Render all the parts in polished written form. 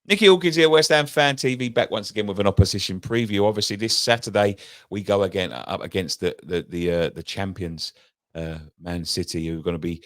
Nicky Hawkins here, West Ham Fan TV, back once again with an opposition preview. Obviously, this Saturday we go again up against the champions, Man City, who are going to be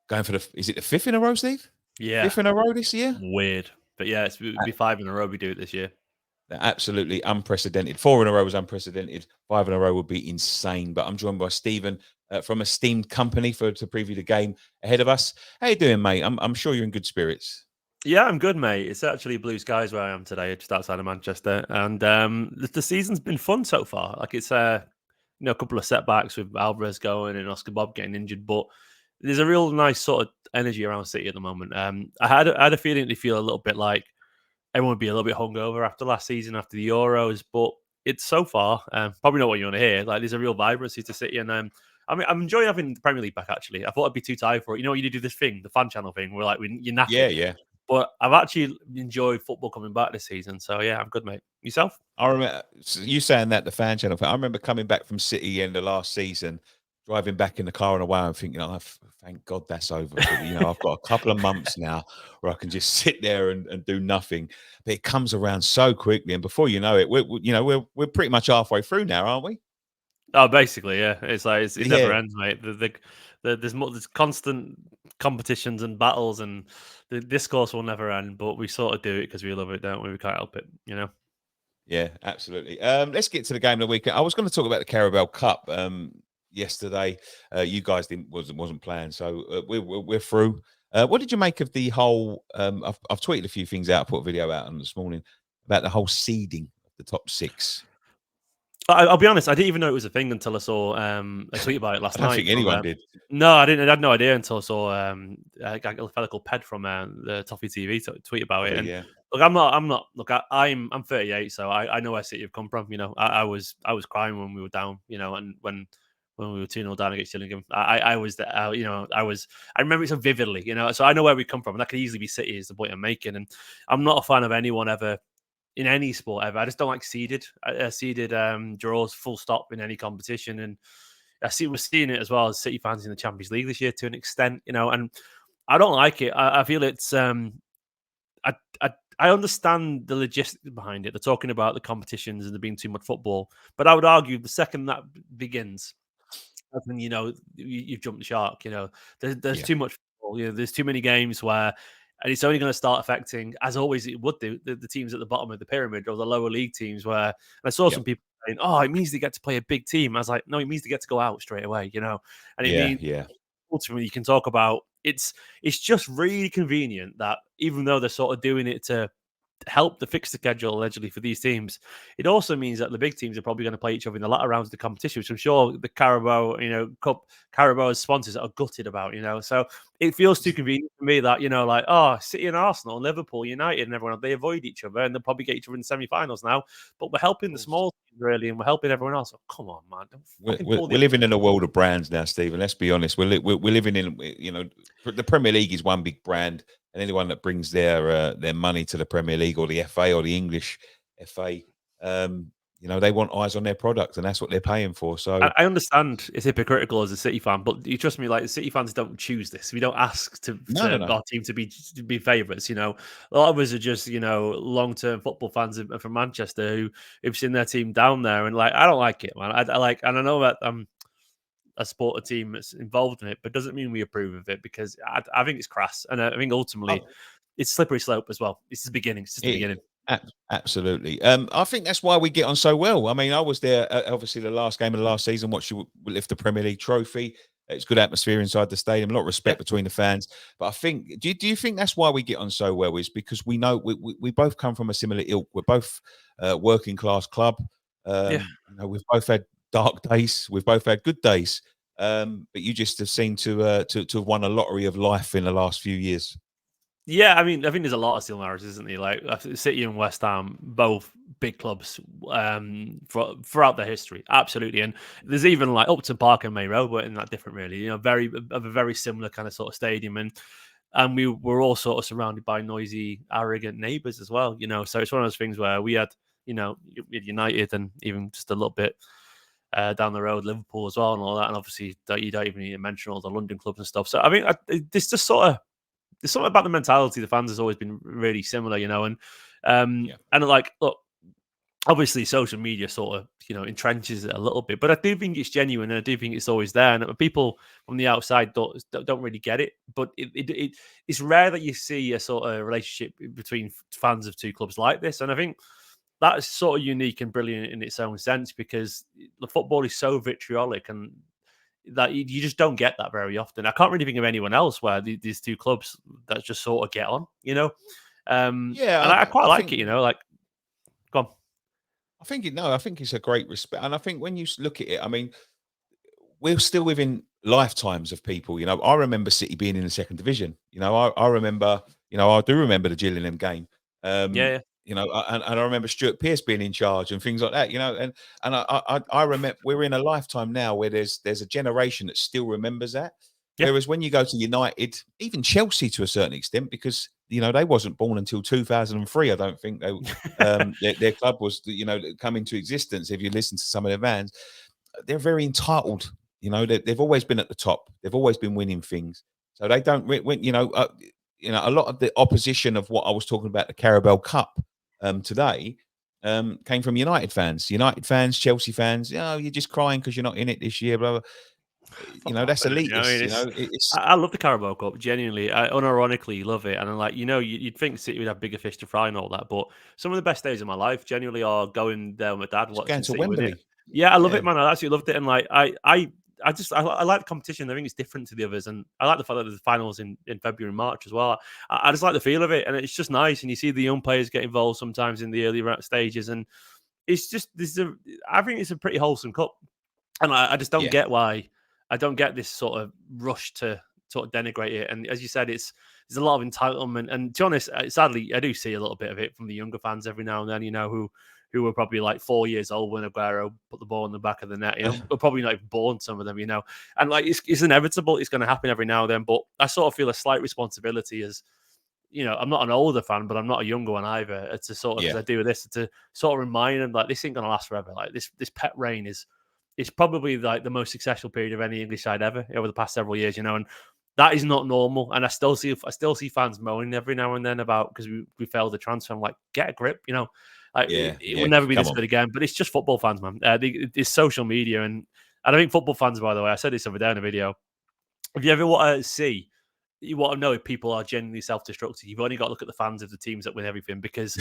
going for is it the fifth in a row, Steve? Yeah, Fifth in a row this year? weird. But yeah, it'd be 5 in a row we do it this year. Absolutely unprecedented. Four in a row was unprecedented. Five in a row would be insane. But I'm joined by Stephen from Esteemed Company to preview the game ahead of us. How you doing, mate? I'm sure you're in good spirits. Yeah, I'm good, mate. It's actually blue skies where I am today, just outside of Manchester, and the season's been fun so far. Like it's a couple of setbacks with Alvarez going and Oscar Bob getting injured, but there's a real nice sort of energy around City at the moment. I had a feeling they feel a little bit like everyone would be a little bit hungover after last season, after the Euros, but it's so far probably not what you want to hear. Like there's a real vibrancy to City, and I'm enjoying having the Premier League back. Actually, I thought I'd be too tired for it. You know, you do this thing, the fan channel thing, where like you're Yeah, knackered. yeah. But I've actually enjoyed football coming back this season. So yeah, I'm good, mate. Yourself? I remember you saying that the fan channel. I remember coming back from City in the last season, driving back in the car on the way and thinking, "Oh, thank God that's over." But, I've got a couple of months now where I can just sit there and do nothing. But it comes around so quickly, and before you know it, we're pretty much halfway through now, aren't we? Oh, basically, yeah. It's like it never Yeah, ends, mate. There's constant competitions and battles, and the discourse will never end. But we sort of do it because we love it, don't we? We can't help it, you know. yeah, absolutely. Let's get to the game of the weekend. I was going to talk about the Carabao Cup yesterday. You guys wasn't playing, so we're through. What did you make of the whole? I've tweeted a few things out. I put a video out on this morning about the whole seeding of the top six. I'll be honest. I didn't even know it was a thing until I saw a tweet about it I last don't think night from. anyone did. No, I didn't. I had no idea until I saw a fellow called Ped from the Toffee TV tweet about it. Probably, And yeah, look, I'm not. Look, I'm 38, so I know where City have come from. You know, I was crying when we were down. You know, and when we were 2-0 down against Gillingham, I was there. I remember it so vividly. You know, so I know where we come from, and that could easily be City. Is the point I'm making. And I'm not a fan of anyone ever in any sport ever. I just don't like seeded draws, full stop in any competition. And we're seeing it as well as City fans in the Champions League this year to an extent, you know, and I don't like it. I feel it's I, I I understand the logistics behind it. They're talking about the competitions and there being too much football, but I would argue the second that begins, that's when you've jumped the shark. You know, there's yeah, too much football. You know, there's too many games where, and it's only going to start affecting, as always it would do, the teams at the bottom of the pyramid or the lower league teams. Where and I saw yeah, some people saying, "Oh, it means they get to play a big team." I was like, "No, it means they get to go out straight away." You know, and it yeah, means yeah. ultimately you can talk about it's just really convenient that even though they're sort of doing it to help to fix the schedule allegedly for these teams, it also means that the big teams are probably going to play each other in the latter rounds of the competition, which I'm sure the Carabao, Cup, Carabao's sponsors are gutted about, So it feels too convenient for me that, like, oh, City and Arsenal, Liverpool, United, and everyone, they avoid each other and they'll probably get each other in the semi-finals now. But we're helping the small teams really, and we're helping everyone else. Oh, come on, man. Don't we're, fucking we're, pull the we're living in a world of brands now, Stephen. Let's be honest. We're living in, the Premier League is one big brand, and anyone that brings their money to the Premier League or the FA or the English FA, they want eyes on their product, and that's what they're paying for. So I understand it's hypocritical as a City fan, but you trust me, like City fans don't choose this. We don't ask no, no, no. our team to be favourites. You know, a lot of us are just long term football fans from Manchester who've seen their team down there, and like I don't like it, man. I like, and I know that I support a team that's involved in it, but doesn't mean we approve of it because I think it's crass, and I think ultimately Oh, it's slippery slope as well. It's the beginning. It's just the it, beginning. absolutely. I think that's why we get on so well. I mean, I was there, obviously, the last game of the last season, watched you lift the Premier League trophy. It's good atmosphere inside the stadium, a lot of Yeah, respect between the fans. But I think, do you think that's why we get on so well? Is because we know we both come from a similar ilk. We're both working class club. yeah. We've both had dark days. We've both had good days. But you just have seemed to have won a lottery of life in the last few years. Yeah, I mean, I think there's a lot of similarities, isn't there? Like City and West Ham, both big clubs throughout their history, absolutely. And there's even like Upton Park and May Road weren't that different, really. You know, very of a very similar kind of sort of stadium, and we were all sort of surrounded by noisy, arrogant neighbours as well. You know, so it's one of those things where we had, we had United and even just a little bit down the road, Liverpool as well, and all that. And obviously, you don't even need to mention all the London clubs and stuff. So I mean, this just sort of there's something about the mentality of the fans has always been really similar, Yeah. and like, look, obviously social media sort of entrenches it a little bit, but I do think it's genuine, and I do think it's always there, and people from the outside don't really get it. But it's rare that you see a sort of relationship between fans of two clubs like this, and I think that's sort of unique and brilliant in its own sense, because the football is so vitriolic, and that you just don't get that very often. I can't really think of anyone else where these two clubs that just sort of get on. Yeah, And I quite I like it, think like, go on. I think it's a great respect, and I think when you look at it, I mean, we're still within lifetimes of people. I remember City being in the second division. I remember, I do remember the Gillingham game. Yeah, Um, yeah. and I remember Stuart Pearce being in charge and things like that. And I remember we're in a lifetime now where there's a generation that still remembers that. Yeah. Whereas when you go to United, even Chelsea to a certain extent, because they wasn't born until 2003. I don't think their club was come into existence. If you listen to some of their fans, they're very entitled. They've always been at the top. They've always been winning things. So they don't, a lot of the opposition of what I was talking about, the Carabao Cup today, came from United fans. United fans, Chelsea fans. You're just crying because you're not in it this year. Blah, blah. Fuck off, That's innit? I elitist. mean, It's I love the Carabao Cup. Genuinely, I unironically love it. And I'm like, you'd think City would have bigger fish to fry and all that, but some of the best days of my life genuinely are going there with my dad just going watching to City win it. Wembley. Yeah, I love it, Yeah, man. I absolutely loved it, and like, I like the competition. I think it's different to the others, and I like the fact that there's finals in February and March as well. I just like the feel of it, and it's just nice. And you see the young players get involved sometimes in the early stages, and it's just I think it's a pretty wholesome cup. And I just don't yeah, get why I don't get this sort of rush to sort of denigrate it. And as you said, there's a lot of entitlement. And to be honest, sadly, I do see a little bit of it from the younger fans every now and then. Who were probably like 4 years old when Aguero put the ball in the back of the net. Were probably not even born, some of them. And like it's inevitable. It's going to happen every now and then. But I sort of feel a slight responsibility as I'm not an older fan, but I'm not a younger one either. To sort of, yeah, as I do this, to sort of remind them like this ain't gonna last forever. Like this pet reign is probably like the most successful period of any English side ever over the past several years. And that is not normal. And I still see fans moaning every now and then about because we failed the transfer. I'm like, get a grip, like yeah, it will yeah. never be Come this on. good again. But it's just football fans, man. It's social media, and I don't think football fans, by the way, I said this the other day in a video. If you ever want to see you want to know if people are genuinely self-destructive, you've only got to look at the fans of the teams that win everything, because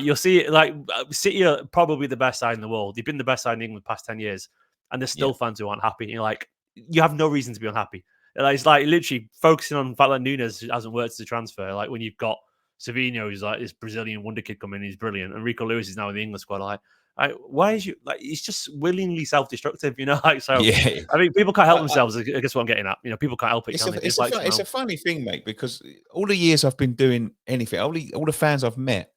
you'll see it. Like City are probably the best side in the world. They've been the best side in England the past 10 years, and there's Yeah, still fans who aren't happy. You're like, you have no reason to be unhappy. It's like literally focusing on the fact that Nunes hasn't worked as a transfer. Like when you've got Savinho, who's like this Brazilian wonder kid coming in, he's brilliant, and Rico Lewis is now in the England squad. Like, why is you like? He's just willingly self-destructive, Like so, yeah. I mean, people can't help I, themselves. I guess what I'm getting at, people can't help it, It's can a they? it's a Dislikes fun, come it's a out. funny thing, mate, because all the years I've been doing anything, all the fans I've met,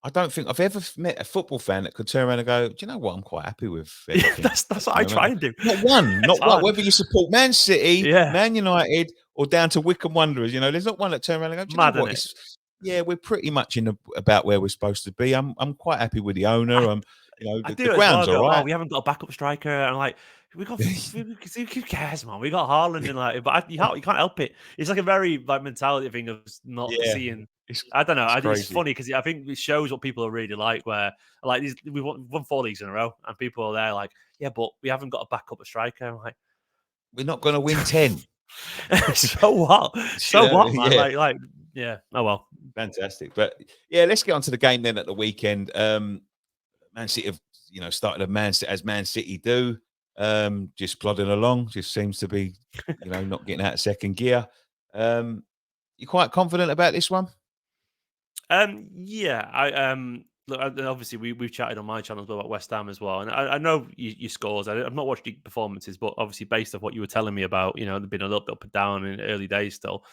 I don't think I've ever met a football fan that could turn around and go, "Do you know what? I'm quite happy with Yeah, everything that's at what the I moment." try and do. Not one, It's not one. hard. Whether you support Man City, Yeah, Man United, or down to Wycombe Wanderers, there's not one that turn around and go, "Do you know mad, isn't what? it? It's yeah, we're pretty much about where we're supposed to be. I'm quite happy with the owner. I I The do it as well. ground's I all go, "Oh, right." we haven't got a backup striker." And I'm like, "We got who cares, man? We got Haaland." And like, but you can't help it. It's like a very like mentality thing of not Yeah, seeing. it's I don't know. it's It's crazy. funny because I think it shows what people are really like. Where like we've won 4 leagues in a row, and people are there like, "Yeah, but we haven't got a backup striker." I'm like, We're not going to win 10. so what? You So know, what, man? yeah. Like, yeah. Oh well. Fantastic. But yeah, let's get on to the game then at the weekend. Man City have, started as Man City do. Just plodding along, just seems to be, not getting out of second gear. You quite confident about this one? Yeah, look, obviously we've chatted on my channel as well about West Ham as well, and I know your scores. I've not watched the performances, but obviously based off what you were telling me about, they've been a little bit up and down in early days still.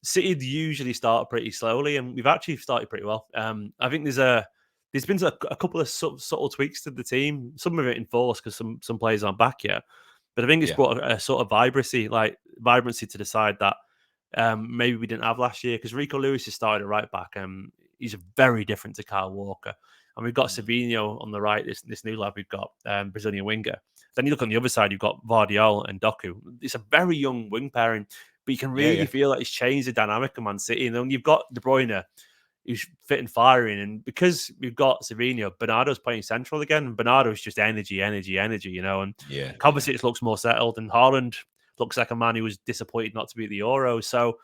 City usually start pretty slowly, and we've actually started pretty well. I think there's been a couple of subtle tweaks to the team. Some of it enforced because some players aren't back yet, but I think it's Yeah. brought a sort of vibrancy to the side that maybe we didn't have last year, because Rico Lewis has started at right back. He's very different to Kyle Walker, and we've got Mm. Savinho on the right. This new lad we've got, Brazilian winger. Then you look on the other side, you've got Vardiol and Doku. It's a very young wing pairing, but you can Yeah, really yeah, feel like it's changed the dynamic of Man City. And then you've got De Bruyne, who's fit and firing, and because we've got Savinho, Bernardo's playing central again. And Bernardo's just energy, energy, energy, And yeah, yeah. Kovacic looks more settled, and Haaland looks like a man who was disappointed not to be at the Euro. So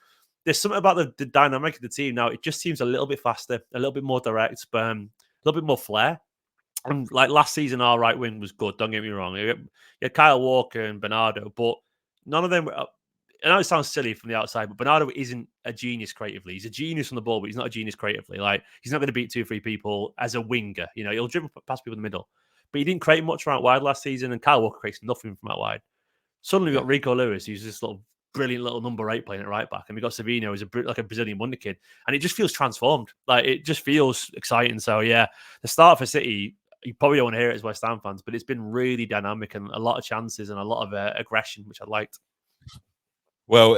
there's something about the dynamic of the team now. It just seems a little bit faster, a little bit more direct, but a little bit more flair. And like last season, our right wing was good. Don't get me wrong. You had Kyle Walker and Bernardo, but none of them were. I know it sounds silly from the outside, but Bernardo isn't a genius creatively. He's a genius on the ball, but he's not a genius creatively. Like he's not going to beat 2 or 3 people as a winger. He'll dribble past people in the middle, but he didn't create much from out wide last season. And Kyle Walker creates nothing from out wide. Suddenly we've Yeah. got Rico Lewis, who's this little brilliant little number 8 playing at right back, and we've got Savinho, who's like a Brazilian wonder kid, and it just feels transformed. Like it just feels exciting. So yeah, the start for City, you probably don't want to hear it as West Ham fans, but it's been really dynamic and a lot of chances and a lot of aggression, which I liked. Well,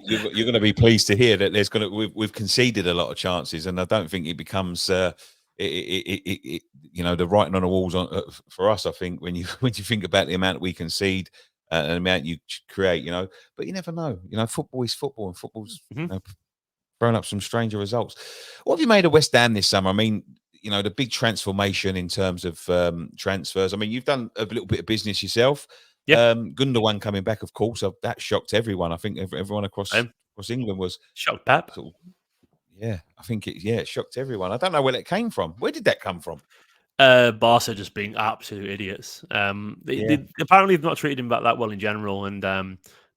you're going to be pleased to hear that we've conceded a lot of chances, and I don't think it becomes the writing on the walls for us. I think when you when you think about the amount we concede and the amount you create, but you never know. Football is football, and football's Mhm. thrown up some stranger results. What have you made of West Ham this summer? I mean, the big transformation in terms of transfers. I mean, you've done a little bit of business yourself. Yeah, Gundogan coming back, of course, that shocked everyone. I think everyone um, across England was shocked Pep. sort of, yeah. I think it shocked everyone. I don't know where it came from. Where did that come from? Barca just being absolute idiots. Yeah, They apparently have not treated him that well in general, and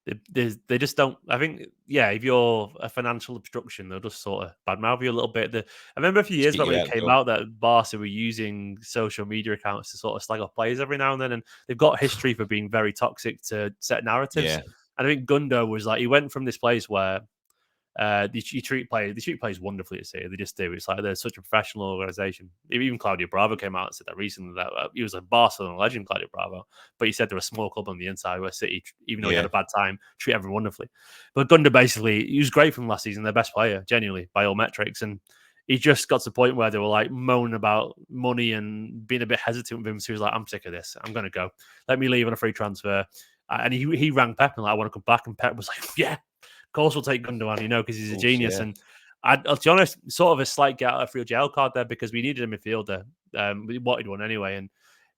they just don't. I think, yeah, if you're a financial obstruction, they'll just sort of badmouth you a little bit. I remember a few years just get back you when it out the came door. out that Barca were using social media accounts to sort of slag off players every now and then, and they've got history for being very toxic to set narratives. Yeah, And I think Gundo was like, he went from this place where they treat players wonderfully at City. They just do. It's like they're such a professional organization. Even Claudio Bravo came out and said that recently that he was a Barcelona legend, Claudio Bravo, but he said they're a small club on the inside where City, even though he had yeah, a bad time, treat everyone wonderfully. But Gunda basically, he was great from last season, their best player, genuinely by all metrics, and he just got to the point where they were like moaning about money and being a bit hesitant with him. So he was like, "I'm sick of this. I'm going to go. Let me leave on a free transfer." And he rang Pep and like, "I want to come back." And Pep was like, "Yeah, course we'll take Gundogan, because he's of a course, genius. yeah, And I'll be honest, sort of a slight get out of free jail card there because we needed a midfielder. We wanted one anyway, and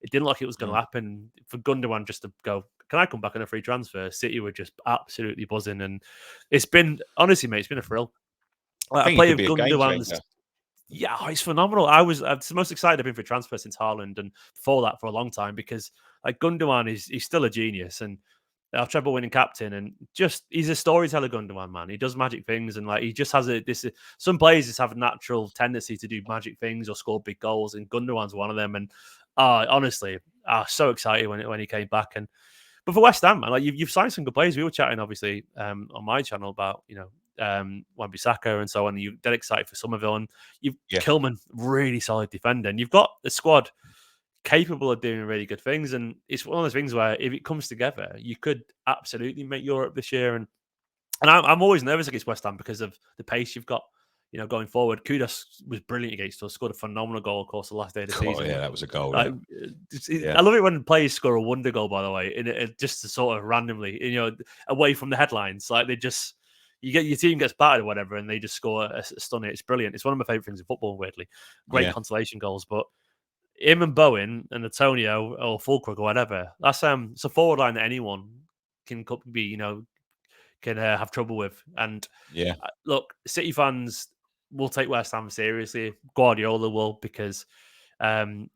it didn't look like it was going to mm. happen for Gundogan just to go. Can I come back on a free transfer? City were just absolutely buzzing, and it's been honestly, mate, it's been a thrill. I Like, a think it play could of be a game Gundogan's, changer. yeah, it's phenomenal. I was the most excited I've been for transfer since Haaland, and for that for a long time because like Gundogan he's still a genius and our treble winning captain, and just he's a storyteller. Gundogan, man, he does magic things, and like he just has some players just have a natural tendency to do magic things or score big goals, and Gundogan's one of them. And honestly, so excited when he came back. And but for West Ham, man, like you've signed some good players. We were chatting obviously on my channel about Wan-Bissaka and so on. You're dead excited for Somerville, and you've Yeah, Kilman, really solid defender, and you've got the squad capable of doing really good things. And it's one of those things where if it comes together, you could absolutely make Europe this year. And I'm always nervous against West Ham because of the pace you've got. Going forward, Kudos was brilliant against us. Scored a phenomenal goal, of course, the last day of the oh season. yeah, that was a goal. Like, That, I yeah, love it when players score a wonder goal. By the way, just to sort of randomly, away from the headlines, like they just you get your team gets battered or whatever, and they just score a stunner. It's brilliant. It's one of my favorite things in football. Weirdly, great yeah, consolation goals. But him and Bowen and Antonio or Fulkrug or whatever, that's it's a forward line that anyone can be, can have trouble with. And yeah. look, City fans will take West Ham seriously. Guardiola will because, I think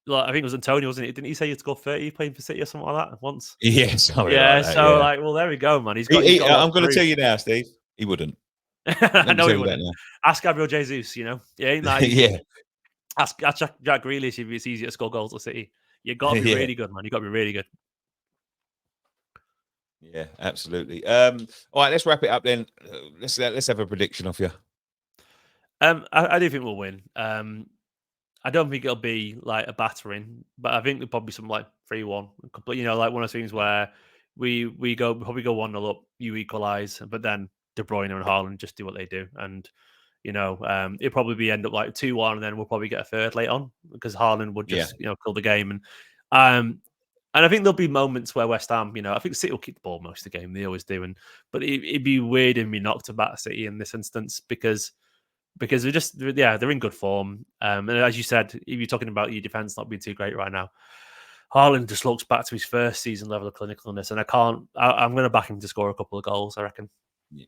it was Antonio, wasn't it? Didn't he say he had to go 30 playing for City or something like that once? Yeah, something like Yeah. that. So Yeah. like, well, there we go, man. He's got a lot I'm to going to prove. tell you now, Steve. He wouldn't. I Let me know he tell you that wouldn't. now. Ask Gabriel Jesus. It ain't that easy. Yeah, Ask Jack Grealish if it's easy to score goals at City. You got to be yeah, really good, man. You got to be really good. yeah. Absolutely. All right, let's wrap it up then. Let's have a prediction of you. I do think we'll win. I don't think it'll be like a battering, but I think there'll probably be some like 3-1. Like one of those things Yeah, where we probably go 1-0 up, you equalise, but then De Bruyne and Haaland just do what they do. And it'll probably be end up like 2-1, and then we'll probably get a third late on because Haaland would yeah, just kill the game. And And I think there'll be moments where West Ham, I think City will keep the ball most of the game. They always do. But it'd be weird if we knocked about City in this instance because they're in good form. And as you said, if you're talking about your defense not being too great right now, Haaland just looks back to his first season level of clinicalness, and I'm going to back him to score a couple of goals, I reckon.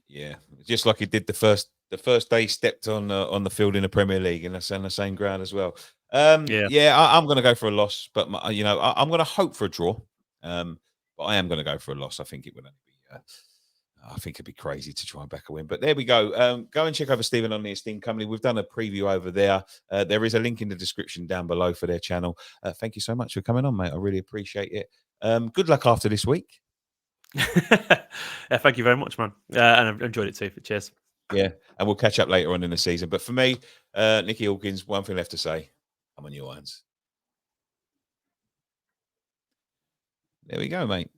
Yeah, just like he did the first day he stepped on the field in the Premier League, and that's on the same ground as well. Yeah. Yeah, I'm going to go for a loss, but I'm going to hope for a draw. But I am going to go for a loss. I think it would only be. I think it'd be crazy to try and back a win. But there we go. Go and check over Stephen on the Esteemed Company. We've done a preview over there. There is a link in the description down below for their channel. Thank you so much for coming on, mate. I really appreciate it. Good luck after this week. Yeah, thank you very much, man. And I've enjoyed it too. Cheers. Yeah, and we'll catch up later on in the season. But for me, Nicky Hawkins, one thing left to say. I'm on your hands. There we go, mate.